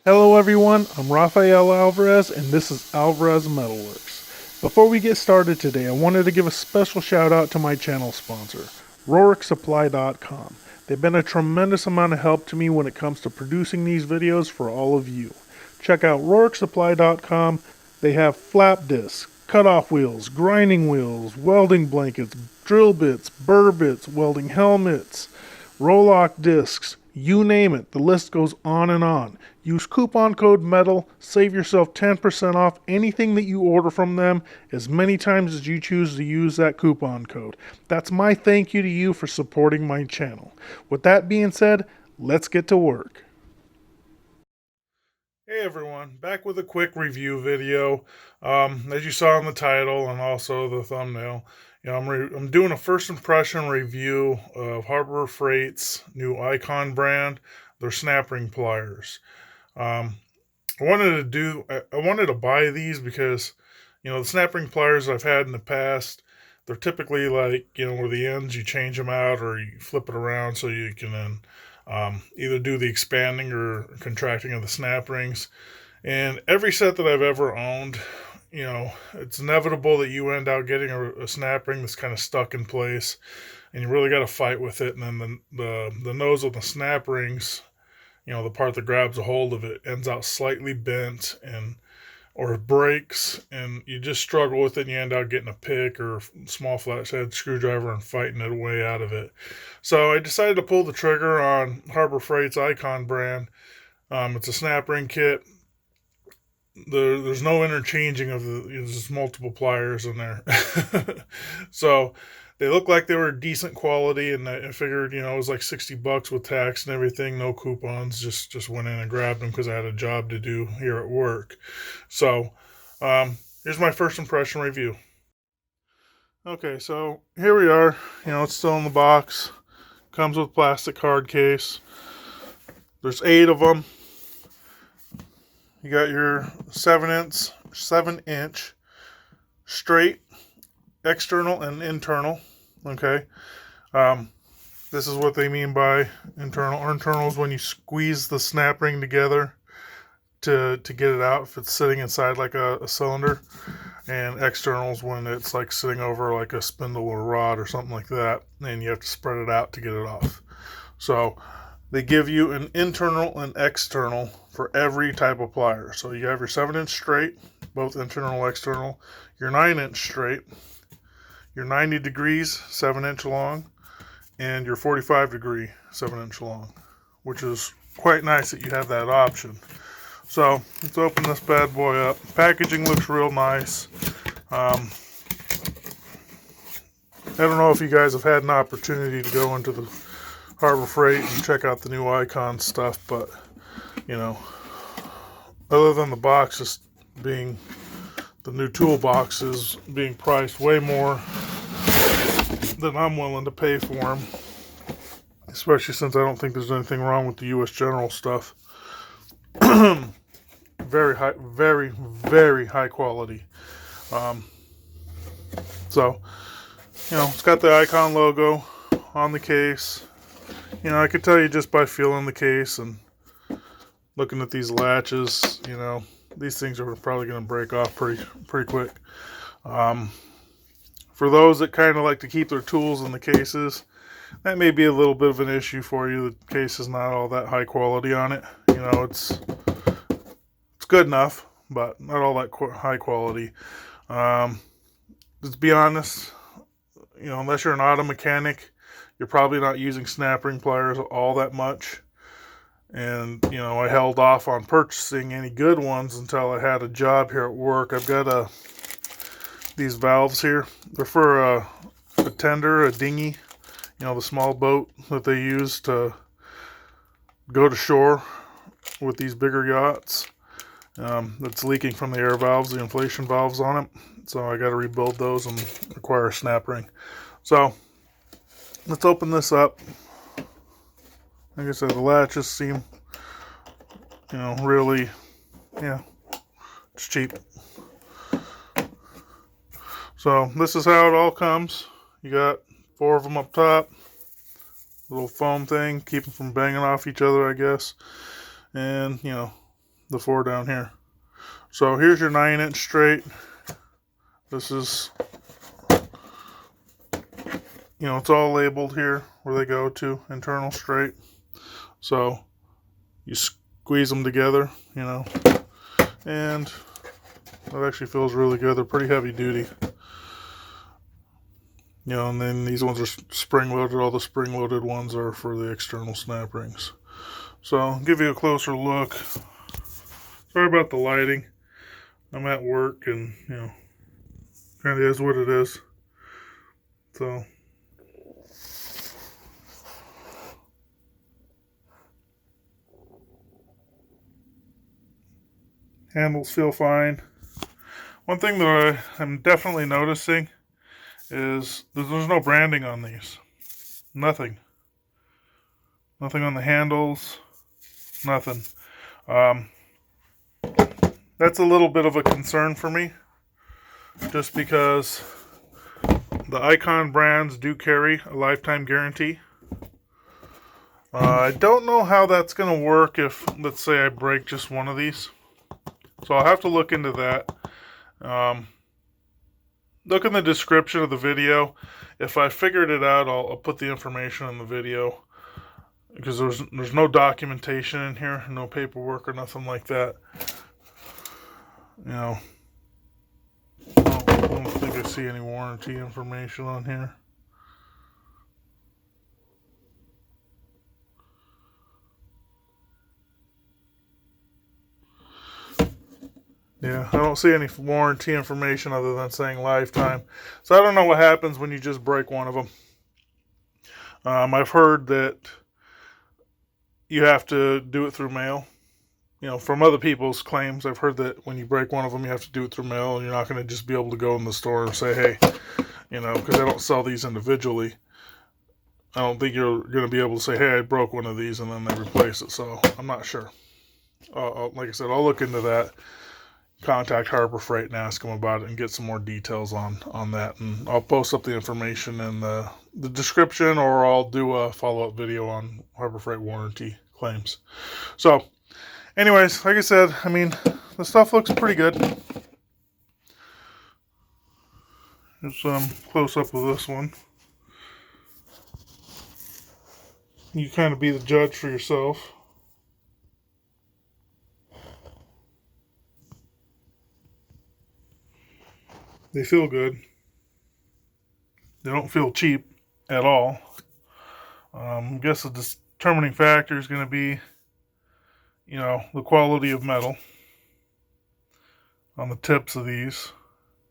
Hello everyone, I'm Rafael Alvarez and this is Alvarez Metalworks. Before we get started today, I wanted to give a special shout out to my channel sponsor, RorikSupply.com. They've been a tremendous amount of help to me when it comes to producing these videos for all of you. Check out RorikSupply.com. They have flap discs, cutoff wheels, grinding wheels, welding blankets, drill bits, burr bits, welding helmets, roll-lock discs, you name it. The list goes on and on. Use coupon code METAL, save yourself 10% off anything that you order from them as many times as you choose to use that coupon code. That's my thank you to you for supporting my channel. With that being said, let's get to work. Hey everyone, back with a quick review video. As you saw in the title and also the thumbnail, I'm doing a first impression review of Harbor Freight's new Icon brand, their snap ring pliers. Um, I wanted to buy these because, the snap ring pliers I've had in the past, they're typically like, where the ends you change them out or you flip it around so you can then either do the expanding or contracting of the snap rings. And every set that I've ever owned, it's inevitable that you end up getting a snap ring that's kind of stuck in place, and you really got to fight with it. And then the nose of the snap rings, the part that grabs a hold of it, ends out slightly bent and or breaks, and you just struggle with it, and you end up getting a pick or a small flathead screwdriver and fighting it way out of it. So I decided to pull the trigger on Harbor Freight's Icon brand. It's a snap ring kit. There's no interchanging of there's just multiple pliers in there. So they look like they were decent quality, and I figured, it was like $60 with tax and everything, no coupons. Just went in and grabbed them because I had a job to do here at work. So here's my first impression review. Okay, so here we are. It's still in the box. Comes with plastic hard case. There's 8 of them. You got your 7-inch straight, external and internal. Okay. This is what they mean by internal. Internal is when you squeeze the snap ring together to get it out if it's sitting inside like a cylinder. And external is when it's like sitting over like a spindle or rod or something like that, and you have to spread it out to get it off. So they give you an internal and external for every type of plier. So you have your 7-inch straight, both internal and external, your 9-inch straight, your 90 degrees 7-inch long, and your 45 degree 7-inch long, which is quite nice that you have that option. So let's open this bad boy up. Packaging looks real nice. I don't know if you guys have had an opportunity to go into the Harbor Freight and check out the new Icon stuff, but other than the boxes being the new toolboxes being priced way more than I'm willing to pay for them, especially since I don't think there's anything wrong with the U.S. General stuff. Very high, very, very high quality. So, it's got the Icon logo on the case. I could tell you just by feeling the case and looking at these latches, these things are probably going to break off pretty quick. For those that kind of like to keep their tools in the cases, that may be a little bit of an issue for you. The case is not all that high quality on it. It's good enough, but not all that high quality. Let's be honest, unless you're an auto mechanic, you're probably not using snap ring pliers all that much. And, I held off on purchasing any good ones until I had a job here at work. I've got these valves here. They're for a tender, a dinghy, the small boat that they use to go to shore with these bigger yachts. That's leaking from the air valves, the inflation valves on it. So I got to rebuild those and acquire a snap ring. So let's open this up. Like I said, the latches seem, really, it's cheap. So this is how it all comes. You got 4 of them up top. Little foam thing, keep them from banging off each other, I guess. And, the 4 down here. So here's your 9-inch straight. This is, it's all labeled here where they go to, internal straight. So you squeeze them together, and it actually feels really good. They're pretty heavy duty. And then these ones are spring loaded. All the spring loaded ones are for the external snap rings. So I'll give you a closer look. Sorry about the lighting. I'm at work and, kind of is what it is. So handles feel fine. One thing that I'm definitely noticing is there's no branding on these. Nothing. Nothing on the handles. Nothing. That's a little bit of a concern for me, just because the Icon brands do carry a lifetime guarantee. I don't know how that's going to work if, let's say, I break just one of these. So I'll have to look into that. Look in the description of the video. If I figured it out, I'll put the information in the video, because there's no documentation in here, no paperwork or nothing like that. I don't think I see any warranty information on here. Yeah, I don't see any warranty information other than saying lifetime. So I don't know what happens when you just break one of them. I've heard that you have to do it through mail. From other people's claims, I've heard that when you break one of them, you have to do it through mail, and you're not going to just be able to go in the store and say, hey, because I don't sell these individually. I don't think you're going to be able to say, hey, I broke one of these, and then they replace it. So I'm not sure. Like I said, I'll look into that. Contact Harbor Freight and ask them about it and get some more details on that. And I'll post up the information in the description, or I'll do a follow-up video on Harbor Freight warranty claims. So anyways, like I said, the stuff looks pretty good. Here's some close up of this one. You kind of be the judge for yourself. They feel good. They don't feel cheap at all. I guess the determining factor is going to be, the quality of metal on the tips of these.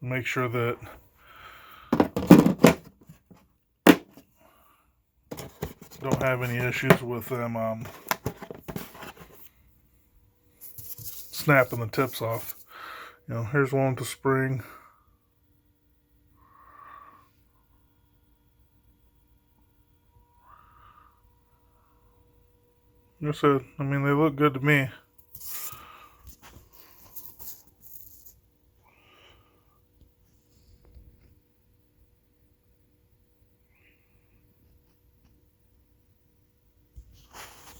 Make sure that don't have any issues with them snapping the tips off. Here's one with the spring. Like I said, they look good to me.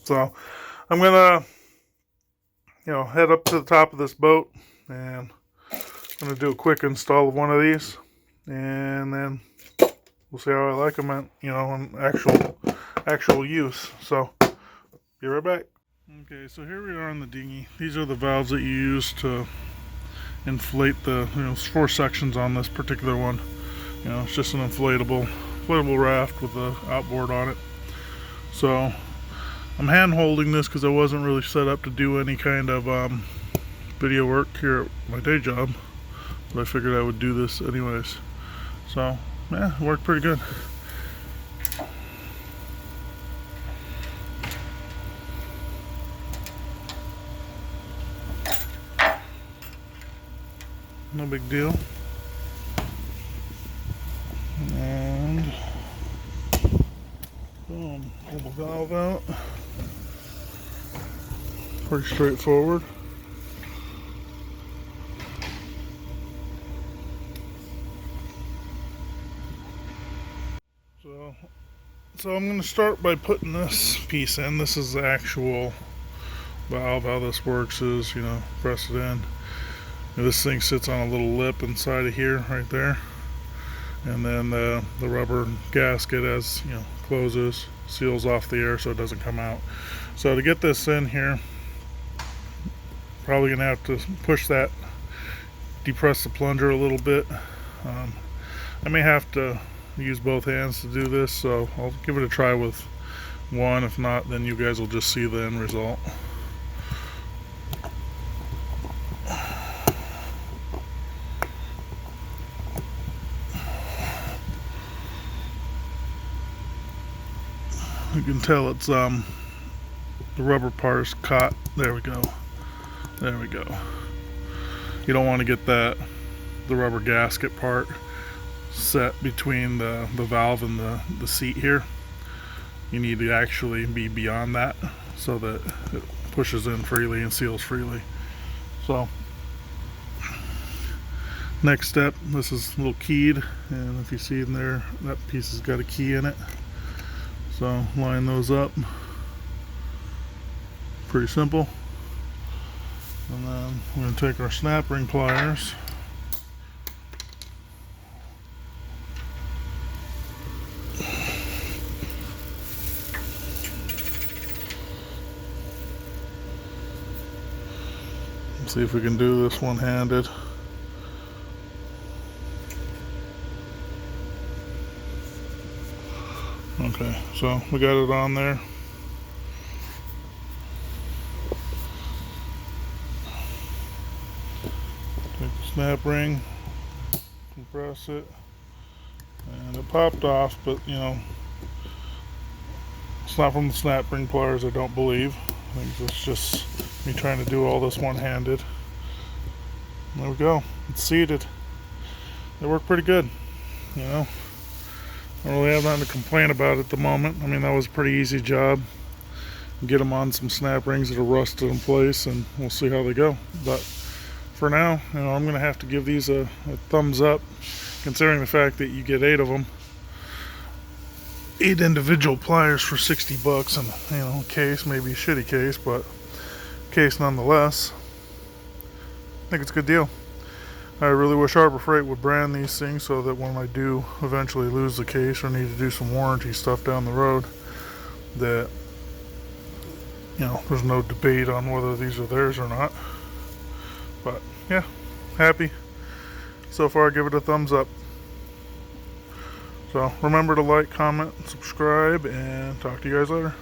So I'm gonna, head up to the top of this boat, and I'm gonna do a quick install of one of these, and then we'll see how I like them at, in actual use. So be right back. Okay, so here we are on the Dingy. These are the valves that you use to inflate the, there's 4 sections on this particular one. It's just an inflatable raft with the outboard on it. So I'm hand holding this because I wasn't really set up to do any kind of video work here at my day job, but I figured I would do this anyways. So yeah, it worked pretty good. No big deal. And boom, pull the valve out. Pretty straightforward. So I'm going to start by putting this piece in. This is the actual valve, how this works is, you know, press it in. This thing sits on a little lip inside of here, right there. And then the rubber gasket, as you know, closes, seals off the air so it doesn't come out. So to get this in here, probably gonna have to push that, depress the plunger a little bit. I may have to use both hands to do this, so I'll give it a try with one. If not, then you guys will just see the end result. You can tell it's the rubber part is caught. There we go. There we go. You don't want to get the rubber gasket part set between the valve and the seat here. You need to actually be beyond that so that it pushes in freely and seals freely. So next step, this is a little keyed, and if you see in there, that piece has got a key in it. So line those up. Pretty simple. And then we're going to take our snap ring pliers. See if we can do this one-handed. Okay, so we got it on there. Take the snap ring, compress it, and it popped off, but you know, it's not from the snap ring pliers, I don't believe. I think it's just me trying to do all this one-handed. There we go, it's seated. They work pretty good, you know. I don't really have nothing to complain about at the moment. I mean, that was a pretty easy job. Get them on some snap rings that are rusted in place, and we'll see how they go. But for now, you know, I'm going to have to give these a thumbs up, considering the fact that you get 8 of them. 8 individual pliers for 60 bucks, and you know, a case, maybe a shitty case, but case nonetheless. I think it's a good deal. I really wish Harbor Freight would brand these things so that when I do eventually lose the case or need to do some warranty stuff down the road, that, you know, there's no debate on whether these are theirs or not. But yeah, happy. So far, give it a thumbs up. So remember to like, comment, subscribe, and talk to you guys later.